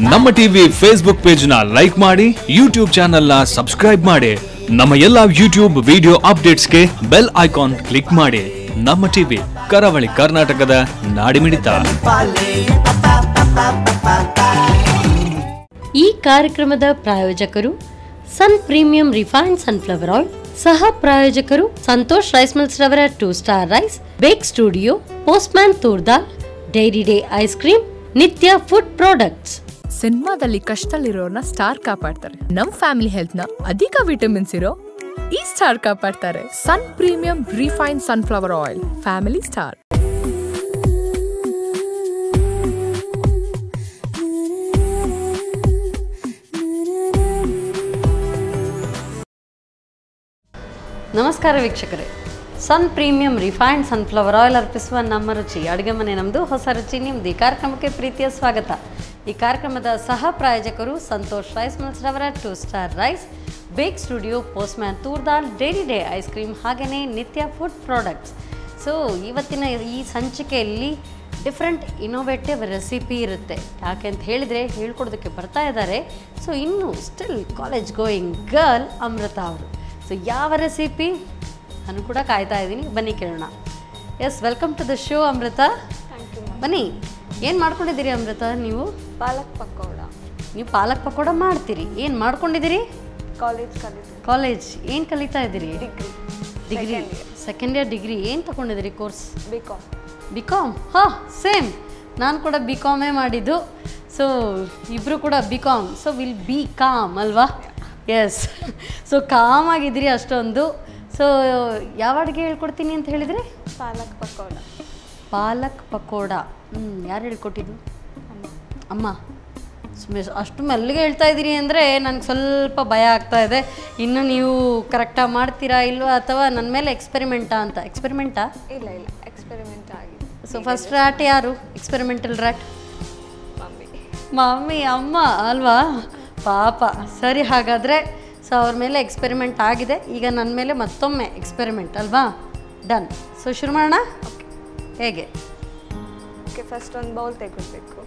ನಮ್ಮ TV Facebook page ನ like ಮಾಡಿ, ಯೂಟ್ಯೂಬ್ ಚಾನೆಲ್ ನ ಸಬ್ಸ್ಕ್ರೈಬ್ ಮಾಡಿ. ನಮ್ಮ ಎಲ್ಲಾ ಯೂಟ್ಯೂಬ್ ವಿಡಿಯೋ ಅಪ್ಡೇಟ್ಸ್ಗೆ ಬೆಲ್ ಐಕಾನ್ ಕ್ಲಿಕ್ ಮಾಡಿ. ನಮ್ಮ ಟಿವಿ, ಕರಾವಳಿ ಕರ್ನಾಟಕದ ನಾಡಿಮಿಡಿತ. ಈ ಕಾರ್ಯಕ್ರಮದ ಪ್ರಾಯೋಜಕರು Sun premium refined sunflower oil, ಸಹ ಪ್ರಾಯೋಜಕರು ಸಂತೋಷ್ ರೈಸ್ ಮಿಲ್ಸ್ ರವರ 2 star rice, bake studio, postman ತೂರ್ದಾಲ್, dairy day ice cream, Nitya food products. ಸಿನಿಮಾದಲ್ಲಿ ಕಷ್ಟದಲ್ಲಿರೋರ್ನ ಸ್ಟಾರ್ ಕಾಪಾಡ್ತಾರೆ. ನಮ್ ಫ್ಯಾಮಿಲಿ ಹೆಲ್ತ್ ನ ಅಧಿಕ ವಿಟಮಿನ್ಸ್ ಇರೋ ಈ ಸ್ಟಾರ್ ಕಾಪಾಡ್ತಾರೆ. Sun premium refined sunflower oil, family star. ನಮಸ್ಕಾರ ವೀಕ್ಷಕರೇ, ಸನ್ ಪ್ರೀಮಿಯಂ ರಿಫೈನ್ಡ್ ಸನ್ಫ್ಲವರ್ ಆಯಿಲ್ ಅರ್ಪಿಸುವ ನಮ್ಮ ರುಚಿ ಅಡುಗೆ ಮನೆ ನಮ್ಮದು, ಹೊಸ ರುಚಿ ನಿಮ್ಮದು. ಈ ಕಾರ್ಯಕ್ರಮಕ್ಕೆ ಪ್ರೀತಿಯ ಸ್ವಾಗತ. ಈ ಕಾರ್ಯಕ್ರಮದ ಸಹ ಪ್ರಾಯೋಜಕರು ಸಂತೋಷ್ ರೈಸ್ ಮಿಲ್ಸ್ ರವರ 2 star rice, bake studio, postman ತೂರ್ದಾಲ್, ಡೈರಿ ಡೇ ಐಸ್ ಕ್ರೀಮ್, ಹಾಗೆಯೇ ನಿತ್ಯ ಫುಡ್ ಪ್ರಾಡಕ್ಟ್ಸ್. ಸೊ ಇವತ್ತಿನ ಈ ಸಂಚಿಕೆಯಲ್ಲಿ ಡಿಫ್ರೆಂಟ್ ಇನೋವೇಟಿವ್ ರೆಸಿಪಿ ಇರುತ್ತೆ. ಯಾಕೆ ಅಂತ ಹೇಳಿದರೆ ಹೇಳ್ಕೊಡೋದಕ್ಕೆ ಬರ್ತಾ ಇದ್ದಾರೆ. ಸೊ ಇನ್ನೂ ಸ್ಟಿಲ್ ಕಾಲೇಜ್ ಗೋಯಿಂಗ್ ಗರ್ಲ್ ಅಮೃತ ಅವರು. ಸೊ ಯಾವ ರೆಸಿಪಿ ನಾನು ಕೂಡ ಕಾಯ್ತಾ ಇದ್ದೀನಿ, ಬನ್ನಿ ಕೇಳೋಣ. Yes, welcome to the show Amrita. ಬನ್ನಿ, ಏನು ಮಾಡ್ಕೊಂಡಿದ್ದೀರಿ ಅಮೃತ? ನೀವು ಪಾಲಕ್ ಪಕೋಡ. ನೀವು ಪಾಲಕ್ ಪಕೋಡ ಮಾಡ್ತೀರಿ. ಏನು ಮಾಡ್ಕೊಂಡಿದ್ದೀರಿ? ಕಾಲೇಜ್ ಏನು ಕಲಿತಾ ಇದ್ದೀರಿ? Degree second year degree. ಏನು ತಗೊಂಡಿದ್ದೀರಿ ಕೋರ್ಸ್? B com. ಹಾಂ, ಸೇಮ್, ನಾನು ಕೂಡ ಬಿ ಕಾಮೇ ಮಾಡಿದ್ದು. ಸೊ ಇಬ್ಬರು ಕೂಡ B com. So will be com ಅಲ್ವಾ? ಎಸ್. ಸೊ ಕಾಮ್ ಆಗಿದ್ದೀರಿ ಅಷ್ಟೊಂದು. ಸೊ ಯಾವ ಅಡುಗೆ ಹೇಳ್ಕೊಡ್ತೀನಿ ಅಂತ ಹೇಳಿದರೆ? ಪಾಲಕ್ ಪಕೋಡ. ಪಾಲಕ್ ಪಕೋಡ. ಯಾರು ಹೇಳ್ಕೊಟ್ಟಿದ್ದು? ಅಮ್ಮ. ಅಷ್ಟು ಮೆಲ್ಲಿಗೆ ಹೇಳ್ತಾ ಇದ್ದೀರಿ ಅಂದರೆ ನನಗೆ ಸ್ವಲ್ಪ ಭಯ ಆಗ್ತಾ ಇದೆ. ಇನ್ನು ನೀವು ಕರೆಕ್ಟಾಗಿ ಮಾಡ್ತೀರಾ ಇಲ್ವಾ, ಅಥವಾ ನನ್ನ ಮೇಲೆ ಎಕ್ಸ್ಪೆರಿಮೆಂಟಾ ಅಂತ? ಎಕ್ಸ್ಪೆರಿಮೆಂಟಾ? ಇಲ್ಲ ಎಕ್ಸ್ಪೆರಿಮೆಂಟ್ ಆಗಿದೆ. ಸೊ ಫಸ್ಟ್ ರ್ಯಾಟ್ ಯಾರು? ಎಕ್ಸ್ಪೆರಿಮೆಂಟಲ್ ರ್ಯಾಟ್ ಮಮ್ಮಿ, ಅಮ್ಮ ಅಲ್ವಾ? ಪಾಪ. ಸರಿ, ಹಾಗಾದರೆ ಸೊ ಅವ್ರ ಮೇಲೆ ಎಕ್ಸ್ಪೆರಿಮೆಂಟ್ ಆಗಿದೆ, ಈಗ ನನ್ನ ಮೇಲೆ ಮತ್ತೊಮ್ಮೆ ಎಕ್ಸ್ಪೆರಿಮೆಂಟ್ ಅಲ್ವಾ? ಡನ್. ಸೊ ಶುರು ಮಾಡೋಣ. ಹೇಗೆ? ಓಕೆ, ಫಸ್ಟ್ ಒಂದು ಬೌಲ್ ತೆಗೊಳ್ಬೇಕು.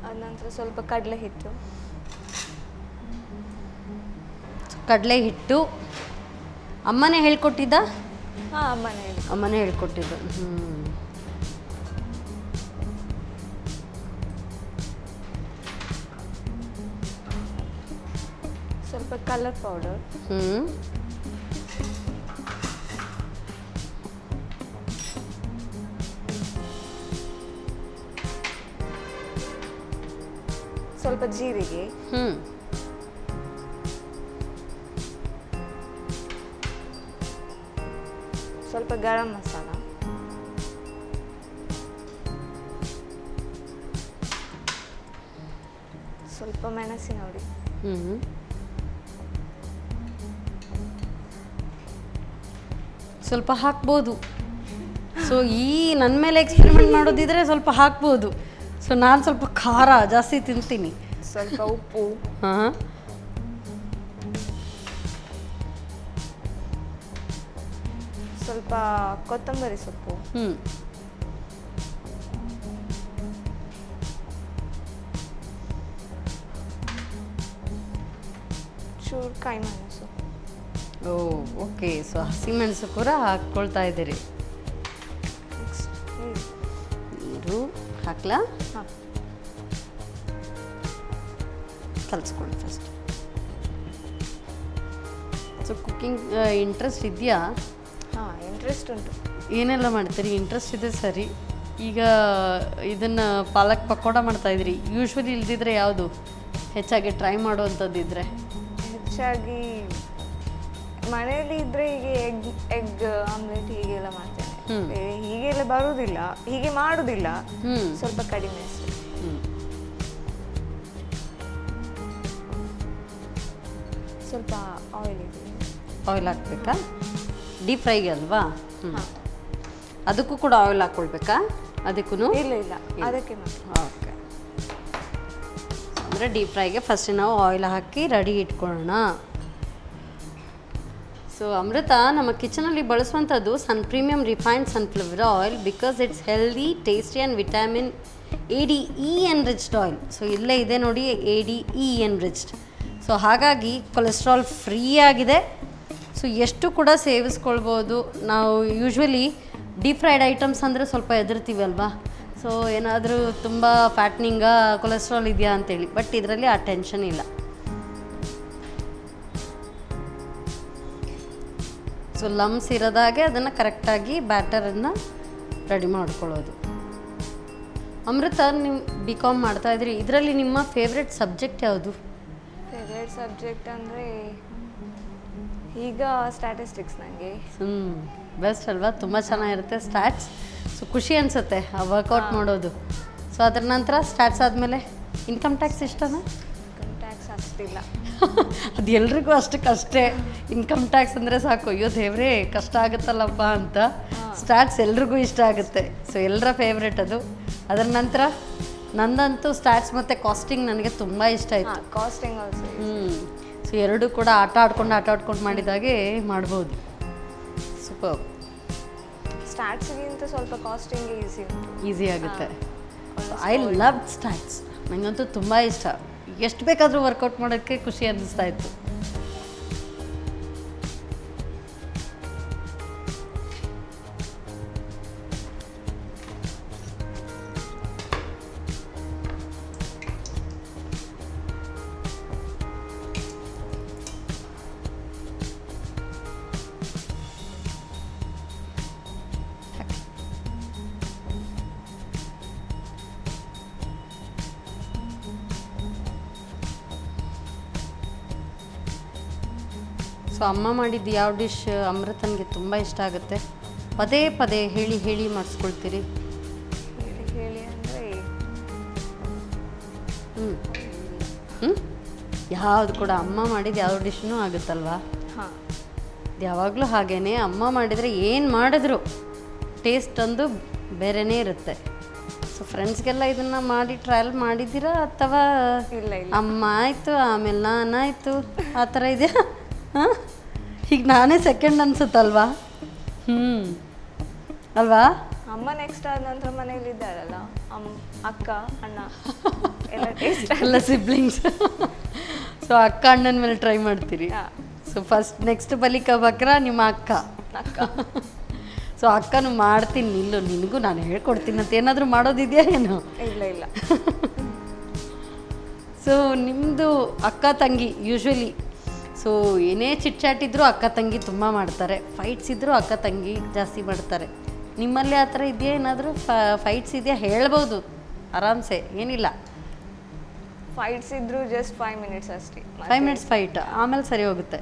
ಅದ ನಂತರ ಸ್ವಲ್ಪ ಕಡಲೆ ಹಿಟ್ಟು. ಅಮ್ಮನೇ ಹೇಳ್ಕೊಟ್ಟಿದ್ದ? ಹಾಂ, ಅಮ್ಮನೇ ಹೇಳ್ಕೊಟ್ಟಿದ್ದು. ಸ್ವಲ್ಪ ಕಲರ್ ಪೌಡರ್. ಸ್ವಲ್ಪ ಜೀರಿಗೆ. ಸ್ವಲ್ಪ ಗರಂ ಮಸಾಲ. ಸ್ವಲ್ಪ ಮೆಣಸಿನ ಹುಡಿ. ಸ್ವಲ್ಪ ಹಾಕ್ಬೋದು. ಸೊ ಈ ನನ್ನ ಮೇಲೆ ಎಕ್ಸ್ಪೆರಿಮೆಂಟ್ ಮಾಡೋದಿದ್ರೆ ಸ್ವಲ್ಪ ಹಾಕ್ಬೋದು. ಸೊ ನಾನು ಸ್ವಲ್ಪ ಖಾರ ಜಾಸ್ತಿ ತಿಂತೀನಿ. ಸ್ವಲ್ಪ ಉಪ್ಪು. ಹಾಂ, ಸ್ವಲ್ಪ ಕೊತ್ತಂಬರಿ ಸೊಪ್ಪು. ಚೂರು ಕಾಯಿ ಮೆಣಸು. ಓಕೆ. ಸೊ ಹಸಿಮೆಣಸು ಕೂಡ ಹಾಕ್ಕೊಳ್ತಾ ಇದ್ದೀರಿ. ನೀರು ಹಾಕ್ಲಾ? ಹಾಂ, ಕಲಿಸ್ಕೊಳ್ಳಿ ಫಸ್ಟ್. ಸೊ ಕುಕ್ಕಿಂಗ್ ಇಂಟ್ರೆಸ್ಟ್ ಇದೆಯಾ? ಹಾಂ, ಇಂಟ್ರೆಸ್ಟ್ ಉಂಟು. ಏನೆಲ್ಲ ಮಾಡ್ತೀರಿ? ಇಂಟ್ರೆಸ್ಟ್ ಇದೆ ಸರಿ. ಈಗ ಇದನ್ನು ಪಾಲಕ್ ಪಕೋಡ ಮಾಡ್ತಾಯಿದ್ರಿ. ಯೂಶ್ವಲಿ ಇಲ್ದಿದ್ರೆ ಯಾವುದು ಹೆಚ್ಚಾಗಿ ಟ್ರೈ ಮಾಡುವಂಥದ್ದಿದ್ರೆ? ಹೆಚ್ಚಾಗಿ ಮನೆಯಲ್ಲಿ ಇದ್ರೆ ಹೀಗೆ ಎಗ್ ಆಮ್ಲೆಟ್ ಹೀಗೆಲ್ಲ ಮಾಡ್ತೇನೆ. ಹೀಗೆಲ್ಲ ಬರುವುದಿಲ್ಲ, ಹೀಗೆ ಮಾಡುವುದಿಲ್ಲ. ಸ್ವಲ್ಪ ಕಡಿಮೆ ಅಷ್ಟೇ. ಸ್ವಲ್ಪ ಆಯಿಲ್ ಹಾಕ್ಬೇಕಾ? ಡೀಪ್ ಫ್ರೈಗೆ ಅಲ್ವಾ? ಅದಕ್ಕೂ ಕೂಡ ಆಯಿಲ್ ಹಾಕ್ಕೊಳ್ಬೇಕಾ? ಅದಕ್ಕೂ ಇಲ್ಲ ಅದಕ್ಕೆ ಓಕೆ. ಅಂದರೆ ಡೀಪ್ ಫ್ರೈಗೆ ಫಸ್ಟ್ ನಾವು ಆಯಿಲ್ ಹಾಕಿ ರೆಡಿ ಇಟ್ಕೊಳ್ಳೋಣ. ಸೊ ಅಮೃತ, ನಮ್ಮ ಕಿಚನಲ್ಲಿ ಬಳಸುವಂಥದ್ದು Sun premium refined sunflower oil because it's healthy, tasty and vitamin ADE enriched oil. So ಇಲ್ಲೇ ಇದೆ ನೋಡಿ ADE ಎನ್ರಿಚ್ಡ್. ಸೊ ಹಾಗಾಗಿ ಕೊಲೆಸ್ಟ್ರಾಲ್ ಫ್ರೀ ಆಗಿದೆ. ಸೊ ಎಷ್ಟು ಕೂಡ ಸೇವಿಸ್ಕೊಳ್ಬೋದು. ನಾವು ಯೂಶ್ವಲಿ ಡೀಪ್ ಫ್ರೈಡ್ ಐಟಮ್ಸ್ ಅಂದರೆ ಸ್ವಲ್ಪ ಹೆದರ್ತೀವಿ ಅಲ್ವಾ. ಸೊ ಏನಾದರೂ ತುಂಬ ಫ್ಯಾಟ್ನಿಂಗ ಕೊಲೆಸ್ಟ್ರಾಲ್ ಇದೆಯಾ ಅಂತೇಳಿ. ಬಟ್ ಇದರಲ್ಲಿ ಆ ಟೆನ್ಷನ್ ಇಲ್ಲ. ಸೊ ಲಮ್ಸ್ ಇರೋದಾಗೆ ಅದನ್ನು ಕರೆಕ್ಟಾಗಿ ಬ್ಯಾಟರನ್ನು ರೆಡಿ ಮಾಡ್ಕೊಳ್ಳೋದು. ಅಮೃತ, ನೀವು BCom ಮಾಡ್ತಾಯಿದ್ರಿ, ಇದರಲ್ಲಿ ನಿಮ್ಮ ಫೇವ್ರೆಟ್ ಸಬ್ಜೆಕ್ಟ್ ಯಾವುದು? ಫೇವ್ರೇಟ್ ಸಬ್ಜೆಕ್ಟ್ ಅಂದರೆ ಈಗ ಸ್ಟ್ಯಾಟಿಸ್ಟಿಕ್ಸ್ ನನಗೆ. ಬೆಸ್ಟ್ ಅಲ್ವಾ, ತುಂಬ ಚೆನ್ನಾಗಿರುತ್ತೆ ಸ್ಟ್ಯಾಟ್ಸ್. ಸೊ ಖುಷಿ ಅನಿಸುತ್ತೆ ಆ ವರ್ಕೌಟ್ ಮಾಡೋದು. ಸೊ ಅದ್ರ ನಂತರ ಸ್ಟ್ಯಾಟ್ಸ್ ಆದಮೇಲೆ ಇನ್ಕಮ್ ಟ್ಯಾಕ್ಸ್ ಇಷ್ಟನಾ? ಇನ್ಕಮ್ ಟ್ಯಾಕ್ಸ್ ಅಷ್ಟಿಲ್ಲ. ಅದು ಎಲ್ರಿಗೂ ಅಷ್ಟಕ್ಕಷ್ಟೇ. ಇನ್ಕಮ್ ಟ್ಯಾಕ್ಸ್ ಅಂದರೆ ಸಾಕು, ಅಯ್ಯೋ ದೇವ್ರೇ ಕಷ್ಟ ಆಗುತ್ತಲ್ಲಪ್ಪ ಅಂತ. ಸ್ಟ್ಯಾಟ್ಸ್ ಎಲ್ರಿಗೂ ಇಷ್ಟ ಆಗುತ್ತೆ. ಸೊ ಎಲ್ಲರ ಫೇವ್ರೆಟ್ ಅದು. ಅದರ ನಂತರ ನಂದಂತೂ ಸ್ಟ್ಯಾಟ್ಸ್ ಮತ್ತು ಕಾಸ್ಟಿಂಗ್ ನನಗೆ ತುಂಬ ಇಷ್ಟ ಆಯಿತು. Casting also. ಸೊ ಎರಡೂ ಕೂಡ ಆಟ ಆಡ್ಕೊಂಡು ಮಾಡಿದಾಗೆ ಮಾಡ್ಬೋದು. ಸೂಪರ್. ಸ್ಟ್ಯಾಟ್ಸ್ಗಿಂತ ಸ್ವಲ್ಪ ಕಾಸ್ಟಿಂಗ್ ಈಸಿ ಆಗುತ್ತೆ. I love stats. ನನಗಂತೂ ತುಂಬ ಇಷ್ಟ. ಎಷ್ಟು ಬೇಕಾದರೂ ವರ್ಕೌಟ್ ಮಾಡೋಕ್ಕೆ ಖುಷಿ ಅನ್ನಿಸ್ತಾ ಇತ್ತು. ಸೊ ಅಮ್ಮ ಮಾಡಿದ್ದು ಯಾವ ಡಿಶ್ ಅಮೃತನಿಗೆ ತುಂಬ ಇಷ್ಟ ಆಗುತ್ತೆ? ಪದೇ ಪದೇ ಹೇಳಿ ಹೇಳಿ ಮಾಡಿಸ್ಕೊಳ್ತೀರಿ? ಹೇಳಿ ಅಂದರೆ ಯಾವುದು ಕೂಡ ಅಮ್ಮ ಮಾಡಿದ್ದು ಯಾವ ಡಿಶ್ನೂ ಆಗುತ್ತಲ್ವಾ. ಹಾಂ, ಯಾವಾಗಲೂ ಹಾಗೇ ಅಮ್ಮ ಮಾಡಿದರೆ ಏನು ಮಾಡಿದ್ರು ಟೇಸ್ಟ್ ಒಂದು ಬೇರೆಯೇ ಇರುತ್ತೆ. ಸೊ ಫ್ರೆಂಡ್ಸ್ಗೆಲ್ಲ ಇದನ್ನು ಮಾಡಿ ಟ್ರಯಲ್ ಮಾಡಿದ್ದೀರಾ ಅಥವಾ ಇಲ್ಲ ಅಮ್ಮ ಆಯಿತು ಆಮೇಲೆ ನಾನಾಯಿತು ಆ ಥರ ಇದೆಯಾ? ಹಾಂ, ಈಗ ನಾನೇ ಸೆಕೆಂಡ್ ಅನ್ಸುತ್ತಲ್ವಾ? ಅಲ್ವಾ? ಅಮ್ಮ ನೆಕ್ಸ್ಟ್ ಆದ ನಂತರ ಮನೇಲಿ ಇದ್ದಾರಲ್ಲ ಅಕ್ಕ ಅಣ್ಣ ಎಲ್ಲ ಸಿಬ್ಲಿಂಗ್ಸ್. ಸೊ ಅಕ್ಕ ಅಣ್ಣನ ಮೇಲೆ ಟ್ರೈ ಮಾಡ್ತೀರಿ. ಸೊ ಫಸ್ಟ್ ನೆಕ್ಸ್ಟ್ ಬಲಿಕ ಬಕ್ರ ನಿಮ್ಮ ಅಕ್ಕ. ಸೊ ಅಕ್ಕನು ಮಾಡ್ತೀನಿ ನಿಲ್ಲು, ನಿನಗೂ ನಾನು ಹೇಳ್ಕೊಡ್ತೀನಿ ಅಂತ ಏನಾದರೂ ಮಾಡೋದಿದೆಯಾ ಏನು? ಇಲ್ಲ ಇಲ್ಲ. ಸೊ ನಿಮ್ಮದು ಅಕ್ಕ ತಂಗಿ ಯೂಶ್ವಲಿ ಸೊ ಏನೇ ಚಿಟ್ಚಾಟಿದ್ರು ಅಕ್ಕ ತಂಗಿ ತುಂಬ ಮಾಡ್ತಾರೆ. ಫೈಟ್ಸ್ ಇದ್ದರೂ ಅಕ್ಕ ತಂಗಿ ಜಾಸ್ತಿ ಮಾಡ್ತಾರೆ. ನಿಮ್ಮಲ್ಲಿ ಆ ಥರ ಇದೆಯಾ? ಏನಾದರೂ ಫೈಟ್ಸ್ ಇದೆಯಾ? ಹೇಳ್ಬೋದು ಆರಾಮ್ಸೆ, ಏನಿಲ್ಲ. ಫೈಟ್ಸ್ ಇದ್ರು ಜಸ್ಟ್ 5 ಮಿನಿಟ್ಸ್ ಅಷ್ಟೇ. 5 ಮಿನಿಟ್ಸ್ ಫೈಟ್, ಆಮೇಲೆ ಸರಿ ಹೋಗುತ್ತೆ.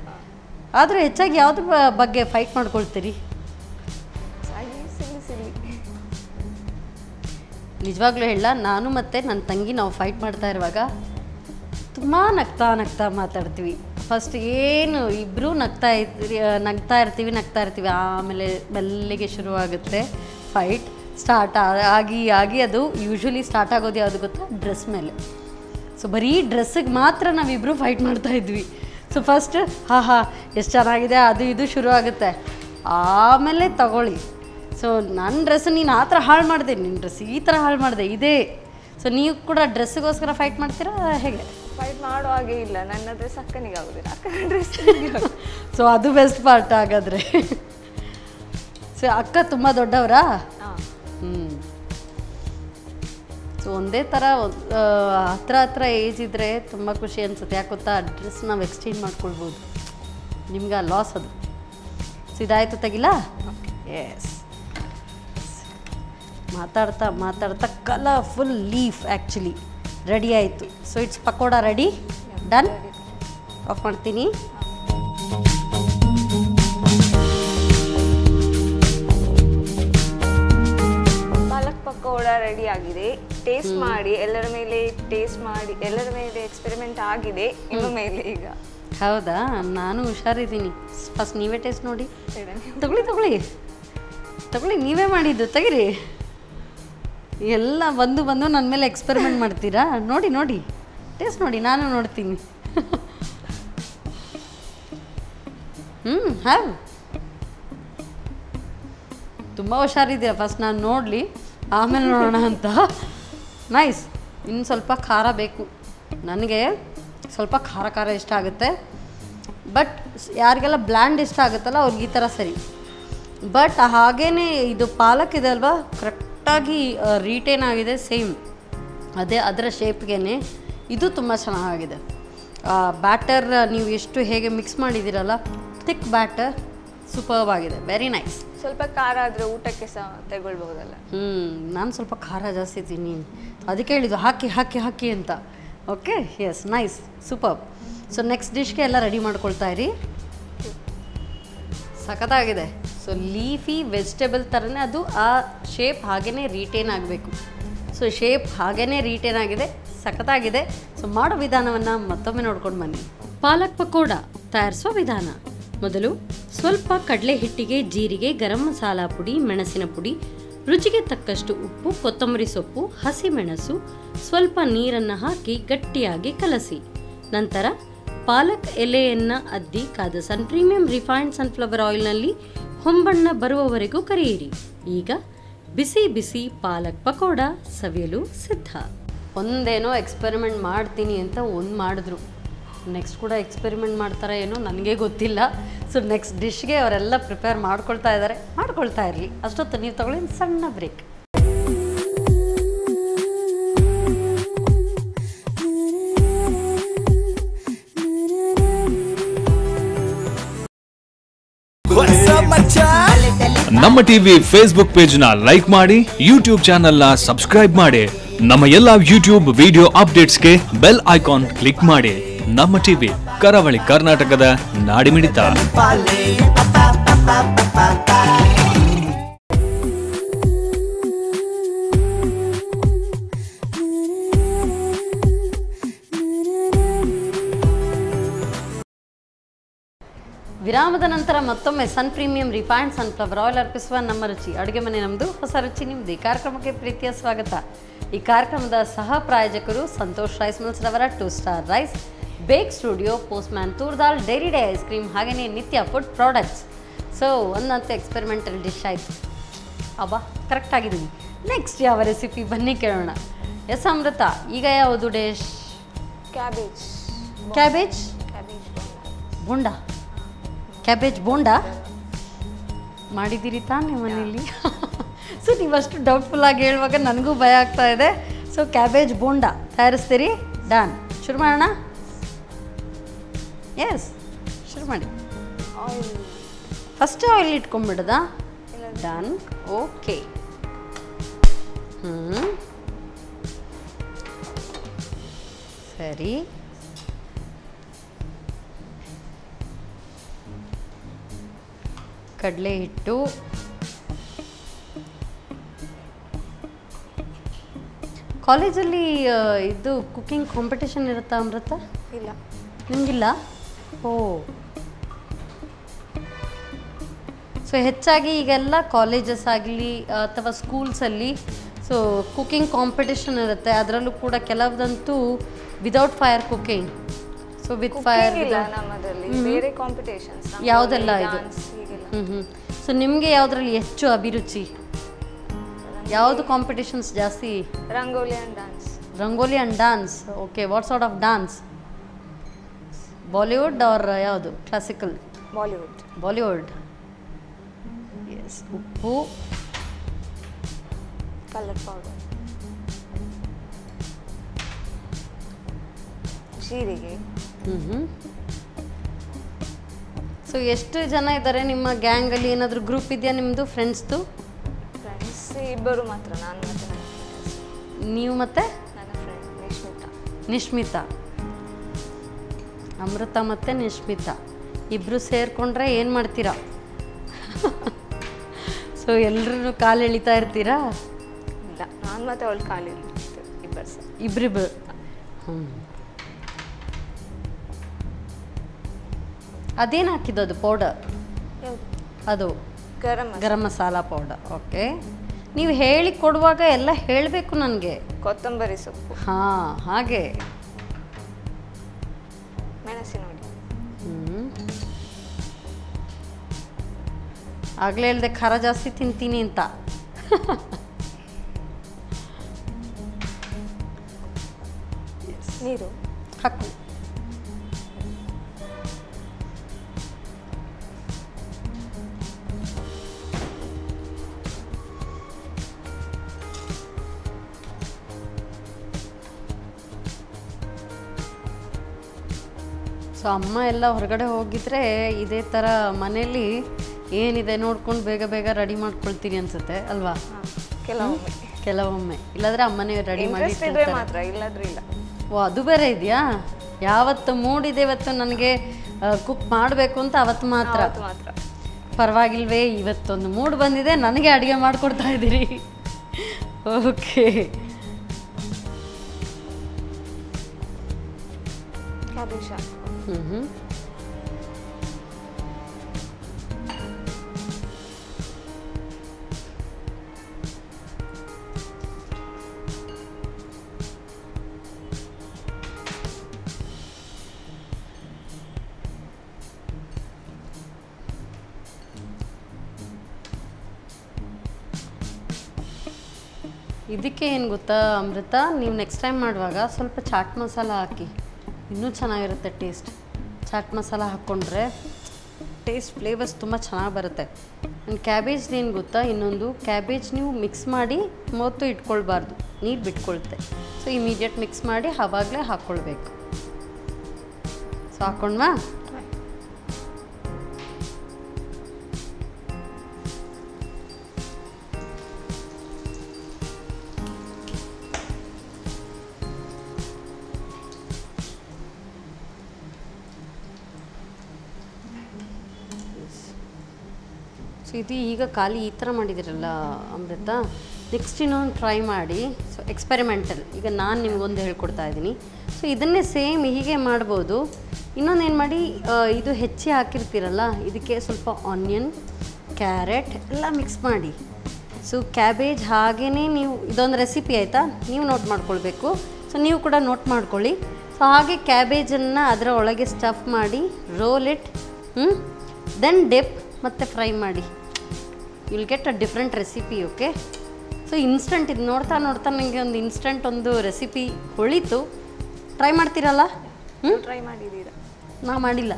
ಆದರೂ ಹೆಚ್ಚಾಗಿ ಯಾವ್ದ್ರ ಬಗ್ಗೆ ಫೈಟ್ ಮಾಡ್ಕೊಳ್ತೀರಿ? ನಿಜವಾಗ್ಲೂ ಹೇಳ, ನಾನು ಮತ್ತು ನನ್ನ ತಂಗಿ ನಾವು ಫೈಟ್ ಮಾಡ್ತಾ ಇರುವಾಗ ತುಂಬ ನಗ್ತಾ ಮಾತಾಡ್ತೀವಿ. ಫಸ್ಟ್ ಏನು ಇಬ್ಬರೂ ನಗ್ತಾ ಇರ್ತೀವಿ. ಆಮೇಲೆ ಮೆಲ್ಲಿಗೆ ಶುರುವಾಗುತ್ತೆ ಫೈಟ್. ಸ್ಟಾರ್ಟ್ ಆಗಿ ಅದು ಯೂಶ್ವಲಿ ಸ್ಟಾರ್ಟ್ ಆಗೋದು ಯಾವುದು ಗೊತ್ತಾ? ಡ್ರೆಸ್ ಮೇಲೆ. ಸೊ ಬರೀ ಡ್ರೆಸ್ಸಿಗೆ ಮಾತ್ರ ನಾವಿಬ್ಬರು ಫೈಟ್ ಮಾಡ್ತಾಯಿದ್ವಿ. ಸೊ ಫಸ್ಟ್ ಹಾಂ ಎಷ್ಟು ಚೆನ್ನಾಗಿದೆ ಅದು ಇದು ಶುರು ಆಗುತ್ತೆ. ಆಮೇಲೆ ತಗೊಳ್ಳಿ, ಸೊ ನನ್ನ ಡ್ರೆಸ್ ನೀನು ಆ ಥರ ಹಾಳು ಮಾಡಿದೆ, ನಿನ್ನ ಡ್ರೆಸ್ ಈ ಥರ ಹಾಳು ಮಾಡಿದೆ, ಇದೇ. ಸೊ ನೀವು ಕೂಡ ಡ್ರೆಸ್ಸಿಗೋಸ್ಕರ ಫೈಟ್ ಮಾಡ್ತೀರಾ ಹೇಗೆ? ಫೈಟ್ ಮಾಡೋ ಹಾಗೆ ಇಲ್ಲ, ನನ್ನ ಡ್ರೆಸ್ ಅಕ್ಕನಿಗೆ ಆಗೋದಿಲ್ಲ, ಅಕ್ಕನ ಡ್ರೆಸ್. ಸೊ ಅದು ಬೆಸ್ಟ್ ಪಾರ್ಟ್ ಹಾಗಾದರೆ. ಸೊ ಅಕ್ಕ ತುಂಬ ದೊಡ್ಡವರಾ? ಸೊ ಒಂದೇ ಥರ ಹತ್ರ ಏಜ್ ಇದ್ದರೆ ತುಂಬ ಖುಷಿ ಅನಿಸುತ್ತೆ. ಯಾಕೆ ಗೊತ್ತಾ? ಡ್ರೆಸ್ ನಾವು ಎಕ್ಸ್ಚೇಂಜ್ ಮಾಡ್ಕೊಳ್ಬೋದು. ನಿಮ್ಗೆ ಆ ಲಾಸ್ ಅದು. ಸೊ ಇದಾಯಿತು ತೆಗಿಲ್ಲ? ಎಸ್. ಮಾತಾಡ್ತಾ ಕಲರ್ಫುಲ್ ಲೀಫ್ ಆ್ಯಕ್ಚುಲಿ ರೆಡಿ ಆಯಿತು. So it's pakoda ready, done. Of ಮಾಡ್ತೀನಿ. ಪಾಲಕ್ ಪಕೋಡ ರೆಡಿ ಆಗಿದೆ. ಟೇಸ್ಟ್ ಮಾಡಿ, ಎಲ್ಲರ ಮೇಲೆ ಎಕ್ಸ್ಪೆರಿಮೆಂಟ್ ಆಗಿದೆ. ಇನ್ನು ಮೇಲೆ ಈಗ ಹೌದಾ? ನಾನು ಹುಷಾರಿದ್ದೀನಿ. ಫಸ್ಟ್ ನೀವೇ ಟೇಸ್ಟ್ ನೋಡಿ. ತಗೊಳ್ಳಿ ನೀವೇ ಮಾಡಿದ್ದು, ತೆಗಿರಿ. ಎಲ್ಲ ಬಂದು ನನ್ನ ಮೇಲೆ ಎಕ್ಸ್ಪೆರಿಮೆಂಟ್ ಮಾಡ್ತೀರಾ? ನೋಡಿ ಟೇಸ್ಟ್ ನೋಡಿ, ನಾನು ನೋಡ್ತೀನಿ. ಹ್ಯಾವ್ ತುಂಬ ಹುಷಾರಿದ್ದೀರಾ. ಫಸ್ಟ್ ನಾನು ನೋಡಲಿ, ಆಮೇಲೆ ನೋಡೋಣ ಅಂತ. ನೈಸ್. ಇನ್ನು ಸ್ವಲ್ಪ ಖಾರ ಬೇಕು ನನಗೆ, ಸ್ವಲ್ಪ ಖಾರ ಖಾರ ಇಷ್ಟ ಆಗುತ್ತೆ. ಬಟ್ ಯಾರಿಗೆಲ್ಲ ಬ್ಲ್ಯಾಂಡ್ ಇಷ್ಟ ಆಗುತ್ತಲ್ಲ ಅವ್ರಿಗೆ ಈ ಥರ ಸರಿ. ಬಟ್ ಹಾಗೇ ಇದು ಪಾಲಕ್ ಇದೆ ಅಲ್ವಾ, ಕರೆಕ್ಟಾಗಿ ರೀಟೇನ್ ಆಗಿದೆ, ಸೇಮ್ ಅದೇ ಅದರ ಶೇಪ್ಗೆ. ಇದು ತುಂಬ ಚೆನ್ನಾಗಿದೆ. ಬ್ಯಾಟರ್ ನೀವು ಎಷ್ಟು ಹೇಗೆ ಮಿಕ್ಸ್ ಮಾಡಿದ್ದೀರಲ್ಲ, ಥಿಕ್ ಬ್ಯಾಟರ್, ಸೂಪರ್ಬ್ ಆಗಿದೆ, ವೆರಿ ನೈಸ್. ಸ್ವಲ್ಪ ಖಾರ ಆದರೆ ಊಟಕ್ಕೆ ಸಹ ತಗೊಳ್ಬಹುದಲ್ಲ. ನಾನು ಸ್ವಲ್ಪ ಖಾರ ಜಾಸ್ತಿ ತಿನ್ನಿ, ಅದಕ್ಕೆ ಹೇಳಿದ್ದು ಹಾಕಿ ಹಾಕಿ ಹಾಕಿ ಅಂತ. Okay, yes, nice, superb. So next ಡಿಶ್ಗೆ ಎಲ್ಲ ರೆಡಿ ಮಾಡ್ಕೊಳ್ತಾ ಇರಿ. ಸಖತ್ತಾಗಿದೆ. ಸೊ ಲೀಫಿ ವೆಜಿಟೇಬಲ್ ಥರನೇ ಅದು, ಆ ಶೇಪ್ ಹಾಗೇ ರೀಟೇನ್ ಆಗಬೇಕು. ಸೊ ಶೇಪ್ ಹಾಗೇ ರೀಟೇನ್ ಆಗಿದೆ, ಸಖತ್ತಾಗಿದೆ. ಸೊ ಮಾಡೋ ವಿಧಾನವನ್ನು ಮತ್ತೊಮ್ಮೆ ನೋಡ್ಕೊಂಡು ಬನ್ನಿ. ಪಾಲಕ್ ಪಕೋಡ ತಯಾರಿಸೋ ವಿಧಾನ. ಮೊದಲು ಸ್ವಲ್ಪ ಕಡಲೆ ಹಿಟ್ಟಿಗೆ ಜೀರಿಗೆ, ಗರಂ ಮಸಾಲ ಪುಡಿ, ಮೆಣಸಿನ ಪುಡಿ, ರುಚಿಗೆ ತಕ್ಕಷ್ಟು ಉಪ್ಪು, ಕೊತ್ತಂಬರಿ ಸೊಪ್ಪು, ಹಸಿಮೆಣಸು, ಸ್ವಲ್ಪ ನೀರನ್ನು ಹಾಕಿ ಗಟ್ಟಿಯಾಗಿ ಕಲಸಿ. ನಂತರ ಪಾಲಕ್ ಎಲೆಯನ್ನು ಅದ್ದಿ ಕಾದ ಸನ್ ಪ್ರೀಮಿಯಂ ರಿಫೈನ್ಡ್ ಸನ್ಫ್ಲವರ್ ಆಯಿಲ್ನಲ್ಲಿ ಹೊಂಬಣ್ಣ ಬರುವವರೆಗೂ ಕರಿಯಿರಿ. ಈಗ ಬಿಸಿ ಬಿಸಿ ಪಾಲಕ್ ಪಕೋಡ ಸವಿಯಲು ಸಿದ್ಧ. ಒಂದೇನೋ ಎಕ್ಸ್ಪೆರಿಮೆಂಟ್ ಮಾಡ್ತೀನಿ ಅಂತ ಒಂದು ಮಾಡಿದ್ರು, ನೆಕ್ಸ್ಟ್ ಕೂಡ ಎಕ್ಸ್ಪೆರಿಮೆಂಟ್ ಮಾಡ್ತಾರೆ ಏನೋ ನನಗೆ ಗೊತ್ತಿಲ್ಲ. ಸೊ ನೆಕ್ಸ್ಟ್ ಡಿಶ್ಗೆ ಅವರೆಲ್ಲ ಪ್ರಿಪೇರ್ ಮಾಡ್ಕೊಳ್ತಾ ಇದ್ದಾರೆ, ಮಾಡ್ಕೊಳ್ತಾ ಇರಲಿ. ಅಷ್ಟೊತ್ತು ನೀವು ತಗೊಳ್ಳಿ ಸಣ್ಣ ಬ್ರೇಕ್. ನಮ್ಮ ಟಿವಿ ಫೇಸ್ಬುಕ್ ಪೇಜ್ ನ ಲೈಕ್ ಮಾಡಿ, ಯೂಟ್ಯೂಬ್ ಚಾನೆಲ್ ನ ಸಬ್ಸ್ಕ್ರೈಬ್ ಮಾಡಿ. ನಮ್ಮ ಎಲ್ಲಾ ಯೂಟ್ಯೂಬ್ ವಿಡಿಯೋ ಅಪ್ಡೇಟ್ಸ್ಗೆ ಬೆಲ್ ಐಕಾನ್ ಕ್ಲಿಕ್ ಮಾಡಿ. ನಮ್ಮ ಟಿವಿ ಕರಾವಳಿ ಕರ್ನಾಟಕದ ನಾಡಿಮಿಡಿತ. ವಿರಾಮದ ನಂತರ ಮತ್ತೊಮ್ಮೆ Sun premium refined sunflower oil ಅರ್ಪಿಸುವ ನಮ್ಮ ರುಚಿ ಅಡುಗೆ ಮನೆ ನಮ್ಮದು, ಹೊಸ ರುಚಿ ನಿಮ್ಮದು. ಈ ಕಾರ್ಯಕ್ರಮಕ್ಕೆ ಪ್ರೀತಿಯ ಸ್ವಾಗತ. ಈ ಕಾರ್ಯಕ್ರಮದ ಸಹ ಪ್ರಾಯೋಜಕರು ಸಂತೋಷ್ ರೈಸ್ ಮಿಲ್ಸ್ ರವರ 2 star rice, bake studio, postman ತೂರ್ದಾಲ್, ಡೈರಿ ಡೇ ಐಸ್ ಕ್ರೀಮ್, ಹಾಗೆಯೇ ನಿತ್ಯ ಫುಡ್ ಪ್ರಾಡಕ್ಟ್ಸ್. ಸೊ ಒಂದಂತೂ ಎಕ್ಸ್ಪೆರಿಮೆಂಟಲ್ ಡಿಶ್ ಆಯಿತು. ಅಬ್ಬಾ, ಕರೆಕ್ಟ್ ಆಗಿದ್ದೀನಿ. ನೆಕ್ಸ್ಟ್ ಯಾವ ರೆಸಿಪಿ ಬನ್ನಿ ಕೇಳೋಣ. ಎಸ್ ಅಮೃತ, ಈಗ ಯಾವುದು dish? Cabbage. Cabbage bonda. Cabbage bonda ಮಾಡಿದ್ದೀರಿ ತಾನೇ ಮನೆಯಲ್ಲಿ? ಸೊ ನೀವಷ್ಟು ಡೌಟ್ಫುಲ್ಲಾಗಿ ಹೇಳುವಾಗ ನನಗೂ ಭಯ ಆಗ್ತಾ ಇದೆ. ಸೊ ಕ್ಯಾಬೇಜ್ ಬೋಂಡ ತಯಾರಿಸ್ತೀರಿ? ಡನ್, ಶುರು ಮಾಡೋಣ. ಎಸ್, ಶುರು ಮಾಡಿ. ಆಯಿಲ್ ಫಸ್ಟ್ ಆಯಿಲ್ ಇಟ್ಕೊಂಡ್ಬಿಡೋದಾ? Done, okay. ಸರಿ, ಕಡಲೆ ಹಿಟ್ಟು, ಕಾಲೇಜಲ್ಲಿ ಇದು ಕುಕ್ಕಿಂಗ್ ಕಾಂಪಿಟೇಷನ್ ಇರುತ್ತಾ ಅಮೃತ? ಇಲ್ಲ. ನಿಮಗಿಲ್ಲ? ಓ, ಸೊ ಹೆಚ್ಚಾಗಿ ಈಗೆಲ್ಲ ಕಾಲೇಜಸ್ ಆಗಲಿ ಅಥವಾ ಸ್ಕೂಲ್ಸಲ್ಲಿ ಸೊ ಕುಕ್ಕಿಂಗ್ ಕಾಂಪಿಟೇಷನ್ ಇರುತ್ತೆ. ಅದರಲ್ಲೂ ಕೂಡ ಕೆಲವ್ದಂತೂ without fire cooking. So with fire ನಮ್ಮದಲ್ಲಿ ಬೇರೆ ಕಾಂಪಿಟೇಷನ್ಸ್ ಯಾವುದೆಲ್ಲ ಇದು? ಸೊ ನಿಮಗೆ ಯಾವುದರಲ್ಲಿ ಹೆಚ್ಚು ಅಭಿರುಚಿ? ಯಾವುದು ಕಾಂಪಿಟೇಷನ್ಸ್ ಜಾಸ್ತಿ? Rangoli and dance. Rangoli and dance, okay. What sort of dance? Bollywood or ಯಾವುದು? ಕ್ಲಾಸಿಕಲ್? ಬಾಲಿವುಡ್. ಬಾಲಿವುಡ್, ಎಸ್. ಉಪ್ಪು, ಕಲರ್ ಪೌಡರ್, ಜೀರಿಗೆ. ಸೊ ಎಷ್ಟು ಜನ ಇದ್ದಾರೆ ನಿಮ್ಮ ಗ್ಯಾಂಗಲ್ಲಿ? ಏನಾದರೂ ಗ್ರೂಪ್ ಇದೆಯಾ ನಿಮ್ಮದು ಫ್ರೆಂಡ್ಸ್ದು? ಫ್ರೆಂಡ್ಸ್ ಇಬ್ಬರು ಮಾತ್ರ, ನಾನು ಮತ್ತು ನನ್ನ ಫ್ರೆಂಡ್ಸ್. ನೀವು ಮತ್ತೆ? ನನ್ನ ಫ್ರೆಂಡ್ ನಿಶ್ಮಿತಾ. ನಿಶ್ಮಿತಾ, ಅಮೃತ ಮತ್ತು ನಿಶ್ಮಿತಾ ಇಬ್ಬರು ಸೇರಿಕೊಂಡ್ರೆ ಏನು ಮಾಡ್ತೀರಾ? ಸೊ ಎಲ್ಲರೂ ಕಾಲು ಎಳಿತಾ ಇರ್ತೀರಾ? ಇಲ್ಲ, ನಾನು ಮತ್ತು ಅವಳು ಖಾಲಿ ಇಬ್ಬರು ಸಹ. ಇಬ್ಬರಿಬ್ಬರು. ಅದೇನು ಹಾಕಿದ್ದು ಅದು ಪೌಡರ್? ಅದು ಗರಂ ಮಸಾಲ ಪೌಡರ್, ಓಕೆ. ನೀವು ಹೇಳಿ ಕೊಡುವಾಗ ಎಲ್ಲ ಹೇಳಬೇಕು ನನಗೆ. ಕೊತ್ತಂಬರಿ ಸೊಪ್ಪು. ಹಾಂ, ಹಾಗೆ. ಮೆಣಸಿನ ಹುಡಿ. ಆಗಲೇ ಹೇಳ್ದೆ ಖಾರ ಜಾಸ್ತಿ ತಿಂತೀನಿ ಅಂತ. ನೀರು ಹಾಕು. ಸೊ ಅಮ್ಮ ಎಲ್ಲ ಹೊರಗಡೆ ಹೋಗಿದ್ರೆ ಇದೇ ಥರ ಮನೇಲಿ ಏನಿದೆ ನೋಡ್ಕೊಂಡು ಬೇಗ ಬೇಗ ರೆಡಿ ಮಾಡ್ಕೊಳ್ತೀನಿ ಅನ್ಸುತ್ತೆ ಅಲ್ವಾ? ಕೆಲವೊಮ್ಮೆ ಇಲ್ಲಾಂದ್ರೆ ಅಮ್ಮನೇ ರೆಡಿ ಮಾಡಿ ಮಾತ್ರ, ಇಲ್ಲಾದ್ರೆ ಇಲ್ಲ. ಓ, ಅದು ಬೇರೆ ಇದೆಯಾ? ಯಾವತ್ತು ಮೂಡಿದೆ ಇವತ್ತು ನನಗೆ ಕುಕ್ ಮಾಡಬೇಕು ಅಂತ ಅವತ್ತು ಮಾತ್ರ. ಪರವಾಗಿಲ್ವೇ, ಇವತ್ತೊಂದು ಮೂಡ್ ಬಂದಿದೆ, ನನಗೆ ಅಡುಗೆ ಮಾಡಿಕೊಡ್ತಾ ಇದ್ದೀರಿ. ಓಕೆ, ಇದಕ್ಕೆ ಏನು ಗೊತ್ತಾ ಅಮೃತ, ನೀವು ನೆಕ್ಸ್ಟ್ ಟೈಮ್ ಮಾಡುವಾಗ ಸ್ವಲ್ಪ ಚಾಟ್ ಮಸಾಲ ಹಾಕಿ, ಇನ್ನೂ ಚೆನ್ನಾಗಿರುತ್ತೆ ಟೇಸ್ಟ್. ಚಾಟ್ ಮಸಾಲ ಹಾಕ್ಕೊಂಡ್ರೆ ಟೇಸ್ಟ್ ಫ್ಲೇವರ್ಸ್ ತುಂಬ ಚೆನ್ನಾಗಿ ಬರುತ್ತೆ. ಆ್ಯಂಡ್ ಕ್ಯಾಬೇಜ್ದು ಏನು ಗೊತ್ತಾ, ಇನ್ನೊಂದು ಕ್ಯಾಬೇಜ್ ನೀವು ಮಿಕ್ಸ್ ಮಾಡಿ ಮೊತ್ತು ಇಟ್ಕೊಳ್ಬಾರ್ದು, ನೀರು ಬಿಟ್ಕೊಳುತ್ತೆ. ಸೊ ಇಮಿಡಿಯೇಟ್ ಮಿಕ್ಸ್ ಮಾಡಿ ಆವಾಗಲೇ ಹಾಕ್ಕೊಳ್ಬೇಕು. ಸೊ ಹಾಕ್ಕೊಂಡ್ವಾ? ಸೊ ಇದು ಈಗ ಖಾಲಿ ಈ ಥರ ಮಾಡಿದಿರಲ್ಲ ಅಮೃತ, ನೆಕ್ಸ್ಟ್ ಇನ್ನೊಂದು ಟ್ರೈ ಮಾಡಿ. ಸೊ ಎಕ್ಸ್ಪೆರಿಮೆಂಟಲ್, ಈಗ ನಾನು ನಿಮಗೊಂದು ಹೇಳ್ಕೊಡ್ತಾ ಇದ್ದೀನಿ. ಸೊ ಇದನ್ನೇ ಸೇಮ್ ಹೀಗೆ ಮಾಡ್ಬೋದು. ಇನ್ನೊಂದು ಏನು ಮಾಡಿ, ಇದು ಹೆಚ್ಚಿ ಹಾಕಿರ್ತೀರಲ್ಲ, ಇದಕ್ಕೆ ಸ್ವಲ್ಪ ಆನಿಯನ್, ಕ್ಯಾರೆಟ್ ಎಲ್ಲ ಮಿಕ್ಸ್ ಮಾಡಿ. ಸೊ ಕ್ಯಾಬೇಜ್ ಹಾಗೇ ನೀವು, ಇದೊಂದು ರೆಸಿಪಿ ಆಯಿತಾ, ನೀವು ನೋಟ್ ಮಾಡ್ಕೊಳ್ಬೇಕು. ಸೊ ನೀವು ಕೂಡ ನೋಟ್ ಮಾಡ್ಕೊಳ್ಳಿ. ಸೊ ಹಾಗೆ ಕ್ಯಾಬೇಜನ್ನು ಅದರ ಒಳಗೆ ಸ್ಟಫ್ ಮಾಡಿ, ರೋಲ್ ಇಟ್, ದೆನ್ ಡಿಪ್ ಮತ್ತು ಫ್ರೈ ಮಾಡಿ. Will get a different recipe. Okay, so instant, ಇದು ನೋಡ್ತಾ ನೋಡ್ತಾ ನನಗೆ ಒಂದು ಇನ್ಸ್ಟಂಟ್ ಒಂದು ರೆಸಿಪಿ ಹೊಳಿತು. ಟ್ರೈ ಮಾಡ್ತೀರಲ್ಲ? ಟ್ರೈ ಮಾಡಿದ್ದೀರಾ? ನಾ ಮಾಡಿಲ್ಲ,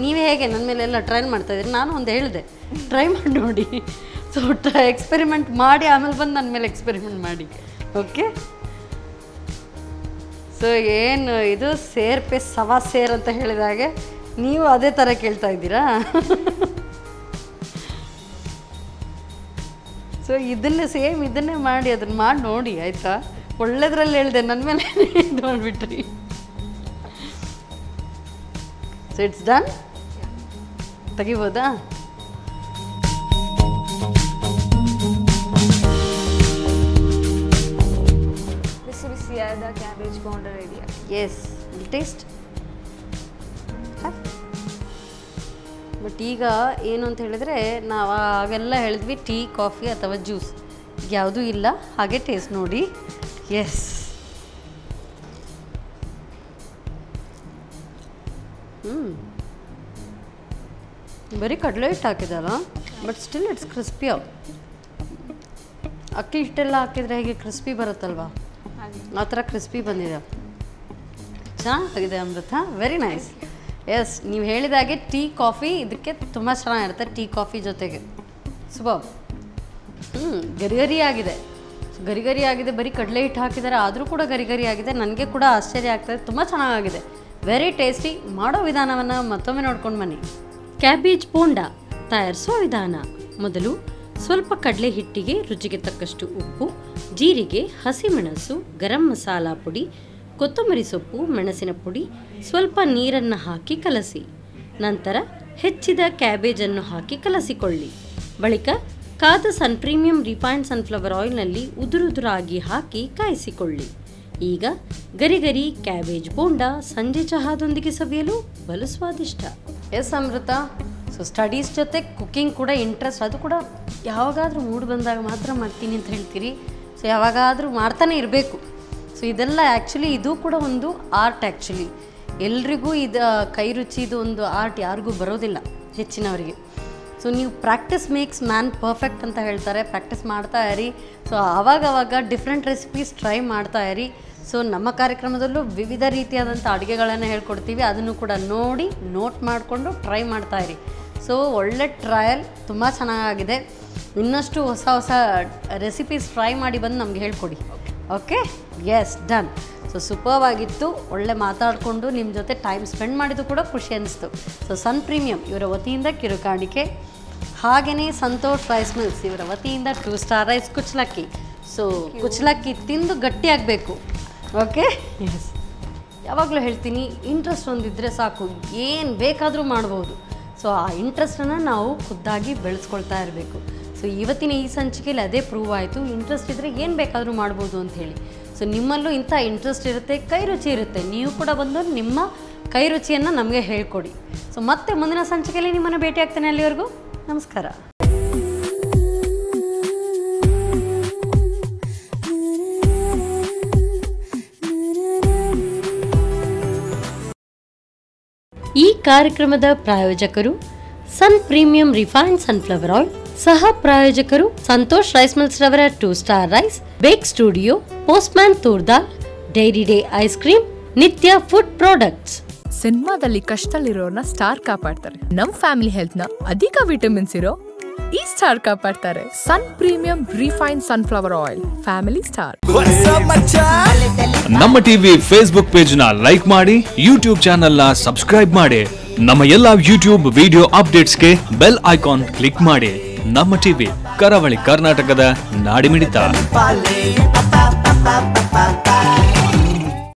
ನೀವೇ ಹೇಗೆ ನನ್ನ ಮೇಲೆಲ್ಲ ಟ್ರೈ ಮಾಡ್ತಾಯಿದ್ದೀರಿ. ನಾನು ಒಂದು ಹೇಳಿದೆ, ಟ್ರೈ ಮಾಡಿ ನೋಡಿ. ಸೊ ಎಕ್ಸ್ಪೆರಿಮೆಂಟ್ ಮಾಡಿ ಆಮೇಲೆ ಬಂದು ನನ್ನ ಮೇಲೆ ಎಕ್ಸ್ಪೆರಿಮೆಂಟ್ ಮಾಡಿ. ಓಕೆ, ಸೊ ಏನು ಇದು ಸೇರ್ ಪೇ ಸವಾ ಸೇರ್ ಅಂತ ಹೇಳಿದಾಗೆ ನೀವು ಅದೇ ಥರ ಕೇಳ್ತಾ ಇದ್ದೀರಾ? ಸೊ ಇದನ್ನೇ ಸೇಮ್ ಇದನ್ನೇ ಮಾಡಿ, ಅದನ್ನು ಮಾಡಿ ನೋಡಿ ಆಯಿತಾ? ಒಳ್ಳೆದ್ರಲ್ಲಿ ಹೇಳಿದೆ, ನನ್ನ ಮೇಲೆ ಇದು ಮಾಡಿಬಿಟ್ರಿ. ಸೊ ಇಟ್ಸ್ ಡನ್, ತೆಗಿಬೋದಾ? ಬಿಸಿ ಬಿಸಿಯಾದ cabbage bonda ready. Yes, taste. But ಈಗ ಏನು ಅಂತ ಹೇಳಿದ್ರೆ, ನಾವು ಆಗೆಲ್ಲ ಹೇಳಿದ್ವಿ ಟೀ, ಕಾಫಿ ಅಥವಾ ಜ್ಯೂಸ್, ಯಾವುದೂ ಇಲ್ಲ. ಹಾಗೆ ಟೇಸ್ಟ್ ನೋಡಿ. ಎಸ್, ಬರೀ ಕಡಲೆ ಹಿಟ್ಟು ಹಾಕಿದಲ್ಲ, ಬಟ್ ಸ್ಟಿಲ್ ಇಟ್ಸ್ ಕ್ರಿಸ್ಪಿ. ಅಕ್ಕಿ ಹಿಟ್ಟೆಲ್ಲ ಹಾಕಿದರೆ ಹೇಗೆ ಕ್ರಿಸ್ಪಿ ಬರುತ್ತಲ್ವಾ, ಆ ಥರ ಕ್ರಿಸ್ಪಿ ಬಂದಿದೆ. ಚೆನ್ನಾಗಿದೆ ಅಮೃತ, ವೆರಿ ನೈಸ್. ಎಸ್, ನೀವು ಹೇಳಿದಾಗೆ ಟೀ, ಕಾಫಿ ಇದಕ್ಕೆ ತುಂಬ ಚೆನ್ನಾಗಿರುತ್ತೆ. ಟೀ ಕಾಫಿ ಜೊತೆಗೆ ಸುಬಾಬ್. ಗರಿ ಆಗಿದೆ, ಗರಿ ಆಗಿದೆ. ಬರೀ ಕಡಲೆ ಹಿಟ್ಟು ಹಾಕಿದ್ದಾರೆ, ಆದರೂ ಕೂಡ ಗರಿ ಆಗಿದೆ. ನನಗೆ ಕೂಡ ಆಶ್ಚರ್ಯ ಆಗ್ತದೆ, ತುಂಬ ಚೆನ್ನಾಗಿದೆ, ವೆರಿ ಟೇಸ್ಟಿ. ಮಾಡೋ ವಿಧಾನವನ್ನು ಮತ್ತೊಮ್ಮೆ ನೋಡ್ಕೊಂಡು ಬನ್ನಿ. ಕ್ಯಾಬೇಜ್ ಬೋಂಡ ತಯಾರಿಸುವ ವಿಧಾನ: ಮೊದಲು ಸ್ವಲ್ಪ ಕಡಲೆ ಹಿಟ್ಟಿಗೆ ರುಚಿಗೆ ತಕ್ಕಷ್ಟು ಉಪ್ಪು, ಜೀರಿಗೆ, ಹಸಿಮೆಣಸು, ಗರಂ ಮಸಾಲ ಪುಡಿ, ಕೊತ್ತಂಬರಿ ಸೊಪ್ಪು, ಮೆಣಸಿನ ಪುಡಿ, ಸ್ವಲ್ಪ ನೀರನ್ನು ಹಾಕಿ ಕಲಸಿ. ನಂತರ ಹೆಚ್ಚಿದ ಕ್ಯಾಬೇಜನ್ನು ಹಾಕಿ ಕಲಸಿಕೊಳ್ಳಿ. ಬಳಿಕ ಕಾದ ಸನ್ ಪ್ರೀಮಿಯಂ ರಿಫೈನ್ಡ್ ಸನ್ಫ್ಲವರ್ ಆಯಿಲ್ನಲ್ಲಿ ಉದುರುದುರಾಗಿ ಹಾಕಿ ಕಾಯಿಸಿಕೊಳ್ಳಿ. ಈಗ ಗರಿ ಗರಿ ಕ್ಯಾಬೇಜ್ ಬೋಂಡ ಸಂಜೆ ಚಹಾದೊಂದಿಗೆ ಸವಿಯಲು ಬಲು ಸ್ವಾದಿಷ್ಟ. ಎಸ್ ಅಮೃತ, ಸೊ ಸ್ಟಡೀಸ್ ಜೊತೆ ಕುಕ್ಕಿಂಗ್ ಕೂಡ ಇಂಟ್ರೆಸ್ಟ್, ಅದು ಕೂಡ ಯಾವಾಗಾದರೂ ಮೂಡ್ ಬಂದಾಗ ಮಾತ್ರ ಮಾಡ್ತೀನಿ ಅಂತ ಹೇಳ್ತೀರಿ. ಸೊ ಯಾವಾಗಾದರೂ ಮಾಡ್ತಾನೆ ಇರಬೇಕು. ಸೊ ಇದೆಲ್ಲ ಆ್ಯಕ್ಚುಲಿ ಇದು ಕೂಡ ಒಂದು ಆರ್ಟ್. ಎಲ್ರಿಗೂ ಇದು ಕೈ ರುಚಿದು ಒಂದು ಆರ್ಟ್ ಯಾರಿಗೂ ಬರೋದಿಲ್ಲ, ಹೆಚ್ಚಿನವರಿಗೆ. ಸೊ ನೀವು ಪ್ರಾಕ್ಟೀಸ್ ಮೇಕ್ಸ್ ಮ್ಯಾನ್ ಪರ್ಫೆಕ್ಟ್ ಅಂತ ಹೇಳ್ತಾರೆ. ಪ್ರಾಕ್ಟೀಸ್ ಮಾಡ್ತಾ ಇರಿ. ಸೊ ಆವಾಗವಾಗ ಡಿಫ್ರೆಂಟ್ ರೆಸಿಪೀಸ್ ಟ್ರೈ ಮಾಡ್ತಾ ಇರಿ. ಸೊ ನಮ್ಮ ಕಾರ್ಯಕ್ರಮದಲ್ಲೂ ವಿವಿಧ ರೀತಿಯಾದಂಥ ಅಡುಗೆಗಳನ್ನು ಹೇಳ್ಕೊಡ್ತೀವಿ. ಅದನ್ನು ಕೂಡ ನೋಡಿ ನೋಟ್ ಮಾಡಿಕೊಂಡು ಟ್ರೈ ಮಾಡ್ತಾ ಇರಿ. ಸೊ ಒಳ್ಳೆ ಟ್ರಯಲ್, ತುಂಬ ಚೆನ್ನಾಗಿದೆ. ಇನ್ನಷ್ಟು ಹೊಸ ಹೊಸ ರೆಸಿಪೀಸ್ ಟ್ರೈ ಮಾಡಿ ಬಂದು ನಮ್ಗೆ ಹೇಳ್ಕೊಡಿ. Okay, yes, done. So superb ಆಗಿತ್ತು. ಒಳ್ಳೆ ಮಾತಾಡಿಕೊಂಡು ನಿಮ್ಮ ಜೊತೆ ಟೈಮ್ ಸ್ಪೆಂಡ್ ಮಾಡಿದ್ದು ಕೂಡ ಖುಷಿ ಅನ್ನಿಸ್ತು. ಸೊ ಸನ್ ಪ್ರೀಮಿಯಂ ಇವರ ವತಿಯಿಂದ ಕಿರುಕಾಣಿಕೆ, ಹಾಗೆಯೇ ಸಂತೋಷ್ ರೈಸ್ ಮಿಲ್ಸ್ ಇವರ ವತಿಯಿಂದ 2 ಸ್ಟಾರ್ ರೈಸ್ ಕುಚ್ಚಲಕ್ಕಿ. ಸೊ ಕುಚ್ಚಲಕ್ಕಿ ತಿಂದು ಗಟ್ಟಿಯಾಗಬೇಕು. ಓಕೆ, ಎಸ್, ಯಾವಾಗಲೂ ಹೇಳ್ತೀನಿ, ಇಂಟ್ರೆಸ್ಟ್ ಒಂದಿದ್ದರೆ ಸಾಕು, ಏನು ಬೇಕಾದರೂ ಮಾಡ್ಬೋದು. ಸೊ ಆ ಇಂಟ್ರೆಸ್ಟನ್ನು ನಾವು ಖುದ್ದಾಗಿ ಬೆಳೆಸ್ಕೊಳ್ತಾ ಇರಬೇಕು. ಸೊ ಇವತ್ತಿನ ಈ ಸಂಚಿಕೆಯಲ್ಲಿ ಅದೇ ಪ್ರೂವ್ ಆಯಿತು. ಇಂಟ್ರೆಸ್ಟ್ ಇದ್ದರೆ ಏನು ಬೇಕಾದರೂ ಮಾಡ್ಬೋದು ಅಂತ ಹೇಳಿ. ಸೊ ನಿಮ್ಮಲ್ಲೂ ಇಂಥ ಇಂಟ್ರೆಸ್ಟ್ ಇರುತ್ತೆ, ಕೈ ರುಚಿ ಇರುತ್ತೆ. ನೀವು ಕೂಡ ಬಂದು ನಿಮ್ಮ ಕೈ ರುಚಿಯನ್ನು ನಮಗೆ ಹೇಳ್ಕೊಡಿ. ಸೊ ಮತ್ತೆ ಮುಂದಿನ ಸಂಚಿಕೆಯಲ್ಲಿ ನಿಮ್ಮನ್ನು ಭೇಟಿ ಆಗ್ತೇನೆ. ಅಲ್ಲಿವರೆಗೂ ನಮಸ್ಕಾರ. ಈ ಕಾರ್ಯಕ್ರಮದ ಪ್ರಾಯೋಜಕರು Sun premium refined sunflower oil, ಸಹ ಪ್ರಾಯೋಜಕರು ಸಂತೋಷ್ ರೈಸ್ ಮಿಲ್ಸ್ ರವರ 2 star rice, bake studio, postman ತೂರ್ದಾಲ್, dairy day ice cream, Nitya food products. ಸಿನಿಮಾದಲ್ಲಿ ಕಷ್ಟದಲ್ಲಿರೋರ್ನ ಸ್ಟಾರ್ ಕಾಪಾಡ್ತಾರೆ. ನಮ್ ಫ್ಯಾಮಿಲಿ ಹೆಲ್ತ್ ನ ಅಧಿಕ ವಿಟಮಿನ್ಸ್ ಇರೋ ಈ ಸ್ಟಾರ್ ಕಾಪಾಡ್ತಾರೆ. Sun premium refined sunflower oil, family star. ನಮ್ಮ ಟಿವಿ ಫೇಸ್ಬುಕ್ ಪೇಜ್ ನ ಲೈಕ್ ಮಾಡಿ, ಯೂಟ್ಯೂಬ್ ಚಾನೆಲ್ ನ ಸಬ್ಸ್ಕ್ರೈಬ್ ಮಾಡಿ. ನಮ್ಮ ಎಲ್ಲಾ ಯೂಟ್ಯೂಬ್ ವಿಡಿಯೋ ಅಪ್ಡೇಟ್ಸ್ಗೆ ಬೆಲ್ ಐಕಾನ್ ಕ್ಲಿಕ್ ಮಾಡಿ. ನಮ್ಮ ಟಿವಿ, ಕರಾವಳಿ ಕರ್ನಾಟಕದ ನಾಡಿಮಿಡಿತ.